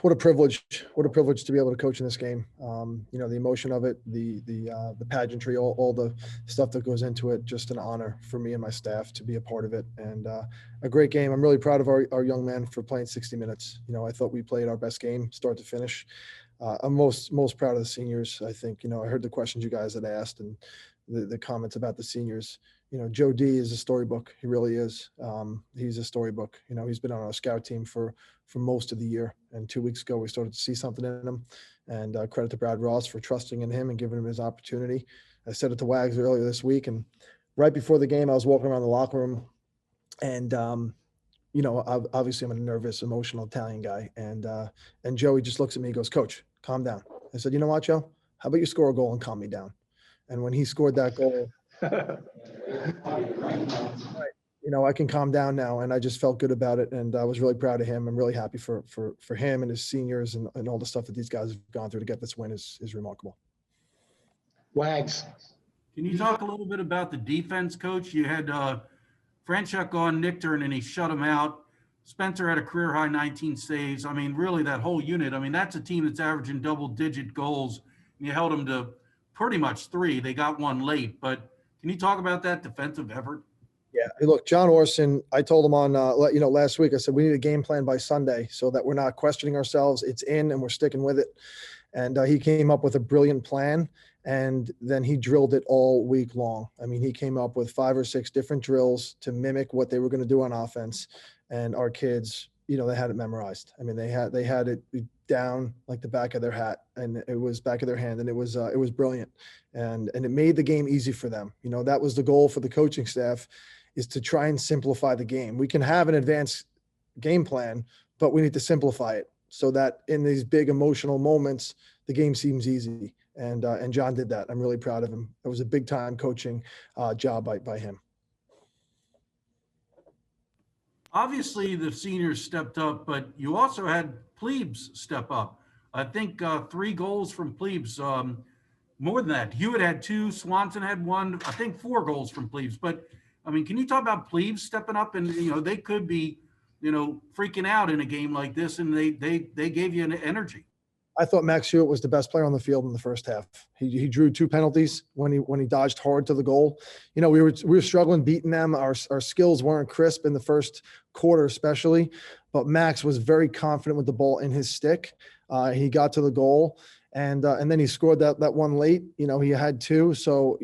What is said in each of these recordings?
what a privilege to be able to coach in this game. The emotion of it, the pageantry, all the stuff that goes into it, just an honor for me and my staff to be a part of it, and a great game. I'm really proud of our young man for playing 60 minutes. I thought we played our best game, start to finish. I'm most proud of the seniors. I think, I heard the questions you guys had asked and the comments about the seniors. Joe D is a storybook. He really is. He's a storybook. He's been on our scout team for most of the year. And 2 weeks ago, we started to see something in him. And credit to Brad Ross for trusting in him and giving him his opportunity. I said it to Wags earlier this week. And right before the game, I was walking around the locker room. And, obviously I'm a nervous, emotional Italian guy. And Joey just looks at me and goes, "Coach, calm down." I said, "You know what, Joe? How about you score a goal and calm me down?" And when he scored that goal, I can calm down now, and I just felt good about it, and I was really proud of him. I'm really happy for him and his seniors and all the stuff that these guys have gone through to get this win is remarkable. Wags. Can you talk a little bit about the defense, Coach? You had Franchuk on Nick Turn, and he shut him out. Spencer had a career-high 19 saves. I mean, really, that whole unit. I mean, that's a team that's averaging double-digit goals. You held them to pretty much 3. They got one late, but can you talk about that defensive effort? Yeah. Hey, look, John Orson, I told him on, last week, I said, we need a game plan by Sunday so that we're not questioning ourselves. It's in and we're sticking with it. And he came up with a brilliant plan, and then he drilled it all week long. I mean, he came up with 5 or 6 different drills to mimic what they were going to do on offense. And our kids, they had it memorized. I mean, they had it down like the back of their hat, and it was back of their hand, and it was brilliant. And it made the game easy for them. That was the goal for the coaching staff, is to try and simplify the game. We can have an advanced game plan, but we need to simplify it so that in these big emotional moments, the game seems easy. And John did that. I'm really proud of him. It was a big time coaching job by him. Obviously, the seniors stepped up, but you also had plebes step up. I think 3 goals from plebes, more than that. Hewitt had 2, Swanson had 1, I think 4 goals from plebes. But, I mean, can you talk about plebes stepping up? And, they could be, freaking out in a game like this, and they gave you an energy. I thought Max Hewitt was the best player on the field in the first half. He drew 2 penalties when he dodged hard to the goal. We were struggling beating them. Our skills weren't crisp in the first quarter, especially. But Max was very confident with the ball in his stick. He got to the goal, and then he scored that one late. He had 2. So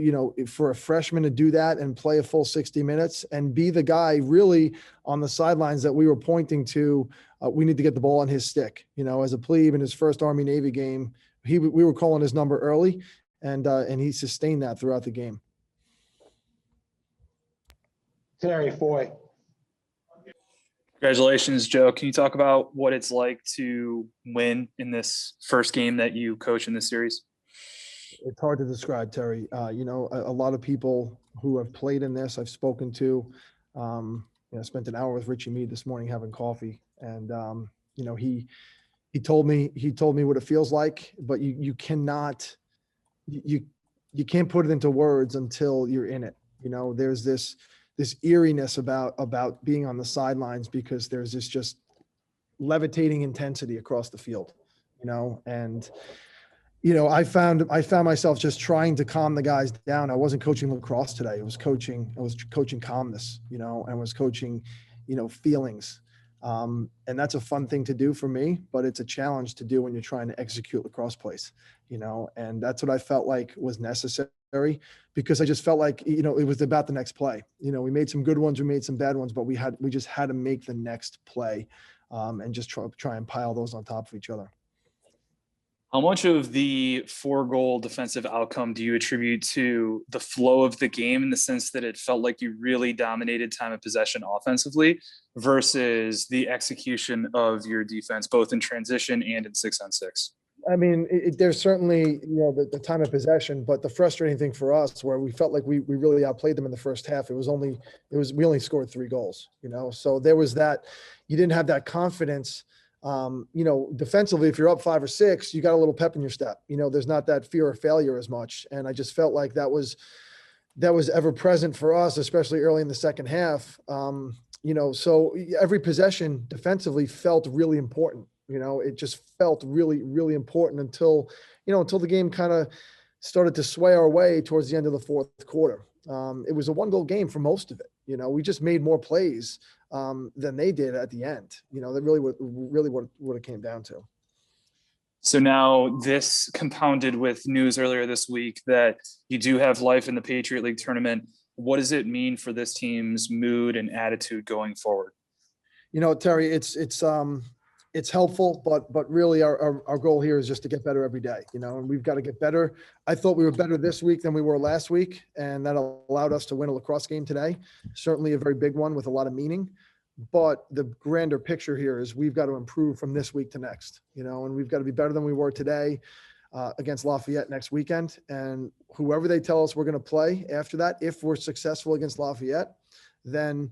for a freshman to do that and play a full 60 minutes and be the guy really on the sidelines that we were pointing to. We need to get the ball on his stick. As a plebe in his first Army-Navy game, we were calling his number early, and he sustained that throughout the game. Terry Foy. Congratulations, Joe. Can you talk about what it's like to win in this first game that you coach in this series? It's hard to describe, Terry. A lot of people who have played in this I've spoken to. I spent an hour with Richie Meade this morning having coffee. And, he told me what it feels like, but you can't put it into words until you're in it. There's this eeriness about being on the sidelines because there's this just levitating intensity across the field, and, I found myself just trying to calm the guys down. I wasn't coaching lacrosse today. I was coaching calmness, and was coaching, feelings. And that's a fun thing to do for me, but it's a challenge to do when you're trying to execute lacrosse plays, and that's what I felt like was necessary because I just felt like, it was about the next play. We made some good ones, we made some bad ones, but we just had to make the next play, and just try and pile those on top of each other. How much of the 4-goal defensive outcome do you attribute to the flow of the game in the sense that it felt like you really dominated time of possession offensively versus the execution of your defense, both in transition and in 6-on-6? I mean, there's certainly, the time of possession, but the frustrating thing for us where we felt like we really outplayed them in the first half, we only scored 3 goals, so there was that, you didn't have that confidence. Defensively, if you're up 5 or 6, you got a little pep in your step. There's not that fear of failure as much. And I just felt like that was ever present for us, especially early in the second half. So every possession defensively felt really important. It just felt really, really important until the game kind of started to sway our way towards the end of the fourth quarter. It was a 1-goal game for most of it. We just made more plays than they did at the end. That really what it came down to. So now this compounded with news earlier this week that you do have life in the Patriot League tournament. What does it mean for this team's mood and attitude going forward? Terry, it's helpful, but really our goal here is just to get better every day, and we've got to get better. I thought we were better this week than we were last week, and that allowed us to win a lacrosse game today. Certainly a very big one with a lot of meaning. But the grander picture here is we've got to improve from this week to next, and we've got to be better than we were today against Lafayette next weekend. And whoever they tell us we're going to play after that, if we're successful against Lafayette, then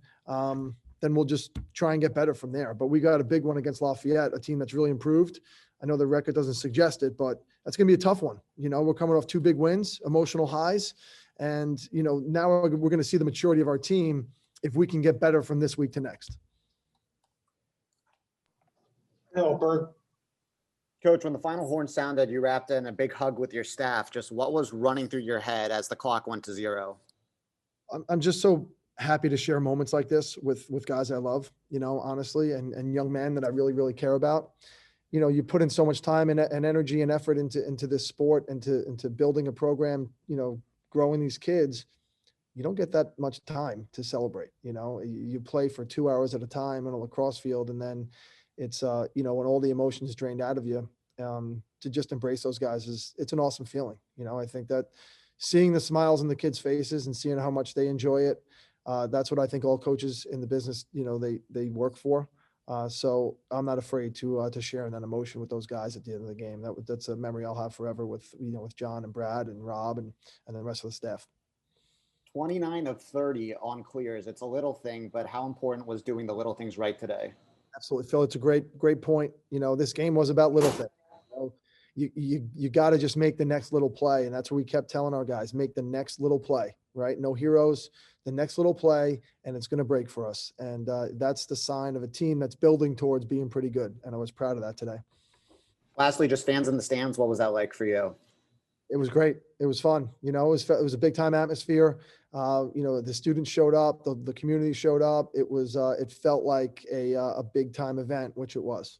we'll just try and get better from there. But we got a big one against Lafayette, a team that's really improved. I know the record doesn't suggest it, but that's going to be a tough one. We're coming off 2 big wins, emotional highs. And, now we're going to see the maturity of our team if we can get better from this week to next. Hello, Berg. Coach, when the final horn sounded, you wrapped in a big hug with your staff. Just what was running through your head as the clock went to 0? I'm just so happy to share moments like this with guys I love, honestly, and young men that I really, really care about. You put in so much time and energy and effort into this sport and into building a program, growing these kids. You don't get that much time to celebrate. You play for 2 hours at a time on a lacrosse field, and then it's when all the emotions drained out of you, to just embrace those guys it's an awesome feeling. I think that seeing the smiles on the kids' faces and seeing how much they enjoy it, that's what I think all coaches in the business, they work for. So I'm not afraid to share in that emotion with those guys at the end of the game. That's a memory I'll have forever with John and Brad and Rob and the rest of the staff. 29 of 30 on clears. It's a little thing, but how important was doing the little things right today? Absolutely, Phil. It's a great point. This game was about little things. You got to just make the next little play. And that's what we kept telling our guys, make the next little play, right? No heroes, the next little play, and it's going to break for us. And that's the sign of a team that's building towards being pretty good. And I was proud of that today. Lastly, just fans in the stands. What was that like for you? It was great. It was fun. It was a big time atmosphere. The students showed up, the community showed up. It felt like a big time event, which it was.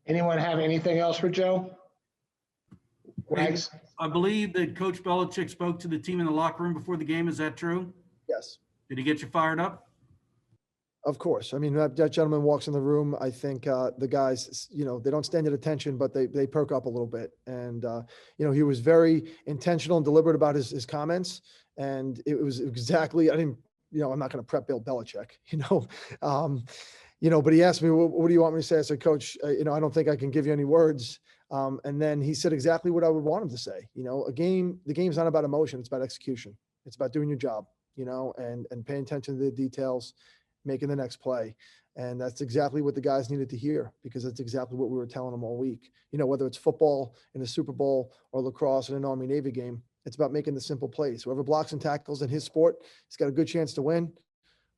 Anyone have anything else for Joe? Wags? I believe that Coach Belichick spoke to the team in the locker room before the game. Is that true? Yes. Did he get you fired up? Of course. I mean, that gentleman walks in the room. I think the guys, they don't stand at attention, but they perk up a little bit. And, he was very intentional and deliberate about his comments. And it was exactly, I'm not going to prep Bill Belichick, but he asked me, what do you want me to say? I said, Coach, I don't think I can give you any words. And then he said exactly what I would want him to say. The game's not about emotion. It's about execution. It's about doing your job, and paying attention to the details, making the next play. And that's exactly what the guys needed to hear, because that's exactly what we were telling them all week. Whether it's football in the Super Bowl or lacrosse in an Army-Navy game, it's about making the simple plays. Whoever blocks and tackles in his sport, he's got a good chance to win.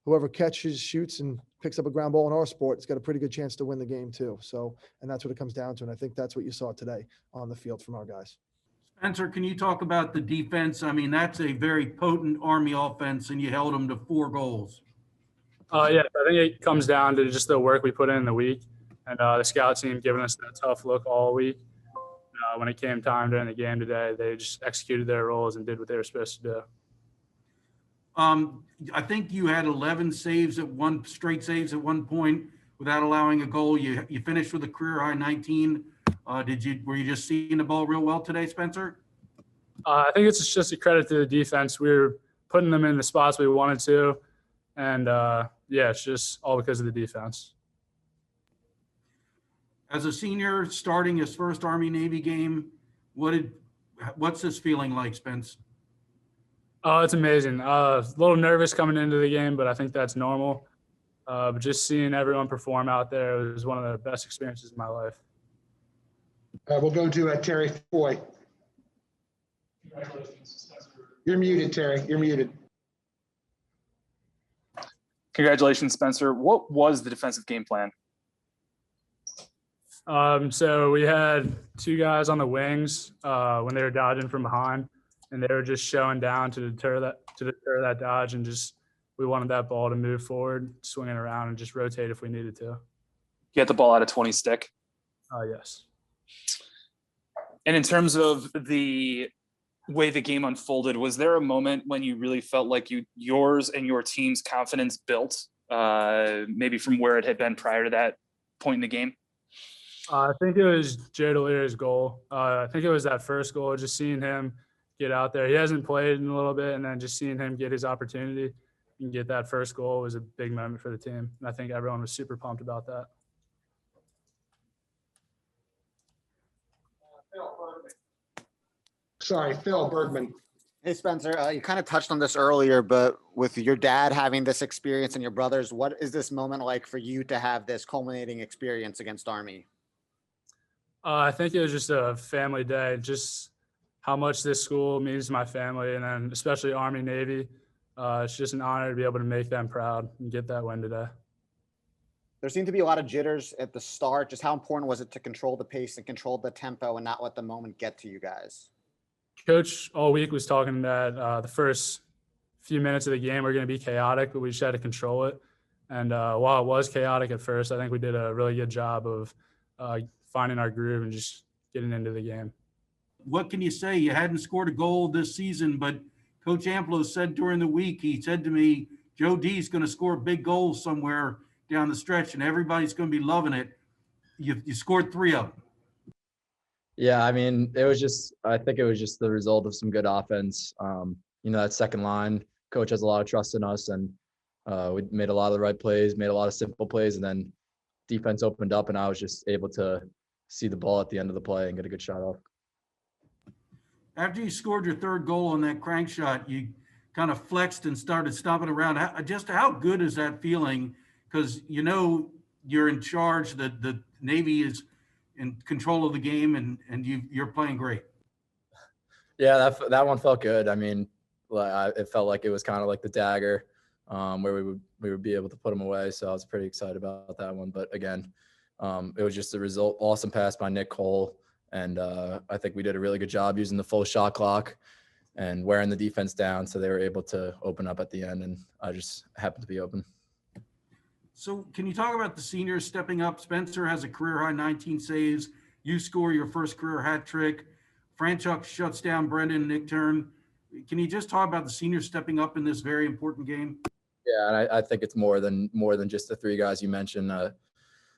Whoever catches, shoots, and picks up a ground ball in our sport, it's got a pretty good chance to win the game too. So, and that's what it comes down to. And I think that's what you saw today on the field from our guys. Spencer, can you talk about the defense? I mean, that's a very potent Army offense, and you held them to 4 goals. Yeah, I think it comes down to just the work we put in the week, and the scout team giving us that tough look all week. When it came time during the game today, they just executed their roles and did what they were supposed to do. I think you had 11 straight saves at one point without allowing a goal. You finished with a career high 19. Were you just seeing the ball real well today, Spencer? I think it's just a credit to the defense. We were putting them in the spots we wanted to. And, it's just all because of the defense. As a senior starting his first Army-Navy game, what's this feeling like, Spence? Oh, it's amazing. A little nervous coming into the game, but I think that's normal. But just seeing everyone perform out there was one of the best experiences of my life. We'll go to Terry Foy. You're muted, Terry. You're muted. Congratulations, Spencer. What was the defensive game plan? So we had two guys on the wings when they were dodging from behind, and they were just showing down to deter that dodge, and just we wanted that ball to move forward, swing it around, and just rotate if we needed to. Get the ball out of 20 stick. Yes. And in terms of the way the game unfolded, was there a moment when you really felt like yours and your team's confidence built, maybe from where it had been prior to that point in the game? I think it was Jay Deliri's goal. I think it was that first goal, just seeing him get out there. He hasn't played in a little bit, and then just seeing him get his opportunity and get that first goal was a big moment for the team. And I think everyone was super pumped about that. Sorry, Phil Bergman. Hey, Spencer, you kind of touched on this earlier, but with your dad having this experience and your brothers, what is this moment like for you to have this culminating experience against Army? I think it was just a family day, just how much this school means to my family, and then especially Army Navy. It's just an honor to be able to make them proud and get that win today. There seemed to be a lot of jitters at the start. Just how important was it to control the pace and control the tempo and not let the moment get to you guys? Coach all week was talking that the first few minutes of the game were going to be chaotic, but we just had to control it. And while it was chaotic at first, I think we did a really good job of finding our groove and just getting into the game. What can you say? You hadn't scored a goal this season, but Coach Amplo said during the week, he said to me, Joe D's going to score a big goal somewhere down the stretch, and everybody's going to be loving it. You scored 3 of them. Yeah, I mean, I think it was just the result of some good offense. That second line, coach has a lot of trust in us, and we made a lot of the right plays, made a lot of simple plays, and then defense opened up, and I was just able to see the ball at the end of the play and get a good shot off. After you scored your 3rd goal on that crank shot, you kind of flexed and started stomping around. How good is that feeling? Because you're in charge, the Navy is in control of the game, and you're playing great. Yeah, that one felt good. I mean, it felt like it was kind of like the dagger, where we would be able to put them away. So I was pretty excited about that one. But again, it was just a result. Awesome pass by Nick Cole, and I think we did a really good job using the full shot clock and wearing the defense down, so they were able to open up at the end, and I just happened to be open. So can you talk about the seniors stepping up? Spencer has a career-high 19 saves. You score your first career hat trick. Franchuk shuts down Brendan Nickturn. Can you just talk about the seniors stepping up in this very important game? Yeah, and I think it's more than just the 3 guys you mentioned.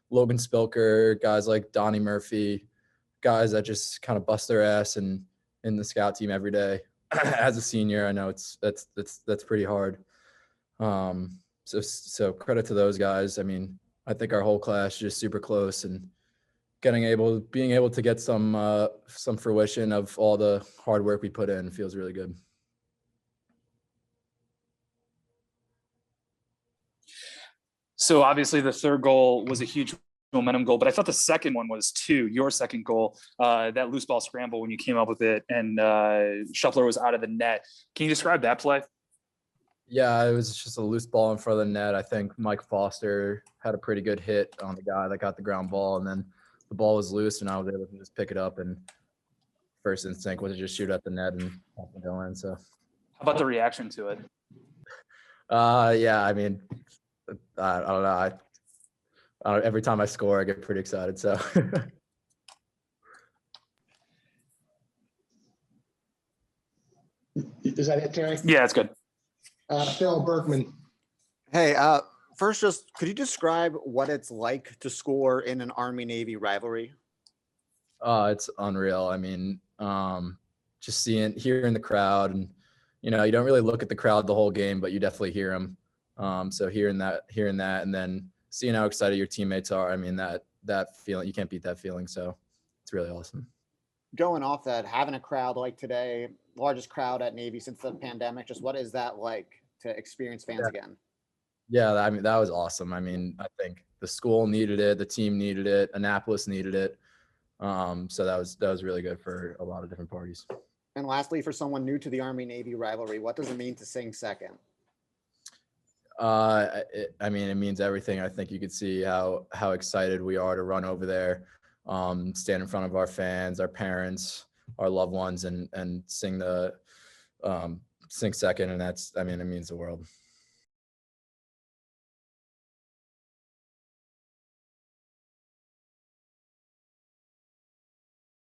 Logan Spilker, guys like Donnie Murphy, guys that just kind of bust their ass in the scout team every day. As a senior, I know that's pretty hard. So credit to those guys. I mean, I think our whole class is just super close, and being able to get some fruition of all the hard work we put in feels really good. So obviously the 3rd goal was a huge momentum goal, but I thought the second one was too, your second goal, that loose ball scramble when you came up with it and Shuffler was out of the net. Can you describe that play? Yeah, it was just a loose ball in front of the net. I think Mike Foster had a pretty good hit on the guy that got the ground ball, and then the ball was loose, and I was able to just pick it up, and first instinct was to just shoot at the net and have it go in. So, how about the reaction to it? Yeah, I mean, I don't know. Every time I score, I get pretty excited. So. Is that it, Terry? Yeah, it's good. Phil Bergman. Hey, first, just could you describe what it's like to score in an Army-Navy rivalry? It's unreal. I mean, just hearing the crowd, and you don't really look at the crowd the whole game, but you definitely hear them. So hearing that, and then seeing how excited your teammates are, I mean, that feeling, you can't beat that feeling. So it's really awesome. Going off that, having a crowd like today, largest crowd at Navy since the pandemic, just what is that like to experience fans again? Yeah, I mean, that was awesome. I mean, I think the school needed it, the team needed it, Annapolis needed it. So that was really good for a lot of different parties. And lastly, for someone new to the Army-Navy rivalry, what does it mean to sing second? I mean, it means everything. I think you could see how excited we are to run over there. stand in front of our fans, our parents, our loved ones, and sing the sing second. And that's, I mean, it means the world.